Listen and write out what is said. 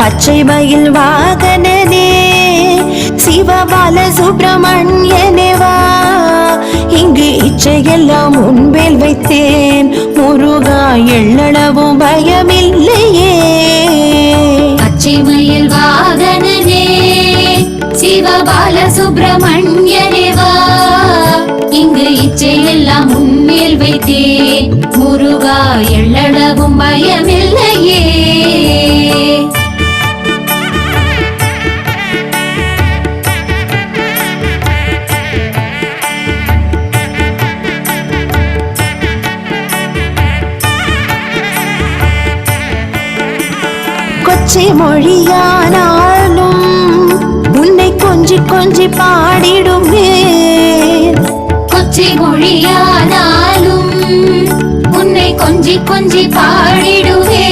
பச்சை மயில் வாகனனே சிவபால சுப்பிரமணியனேவா, இங்கு இச்சையெல்லாம் முன்வேல் வைத்தேன் முருகா, எள்ளளவும் பயமில்லையே. பச்சை மயில் வாகனனே சிவபால சுப்பிரமணியனேவா, இங்கு இச்சையெல்லாம் முன்மேல் வைத்தேன் முருகா, எள்ளளவும் பயமில்லையே. கொச்சை மொழியானாலும் உன்னை கொஞ்சி கொஞ்சி பாடிடுமே. கொச்சை மொழியானாலும் உன்னை கொஞ்சி கொஞ்சி பாடிடுவே.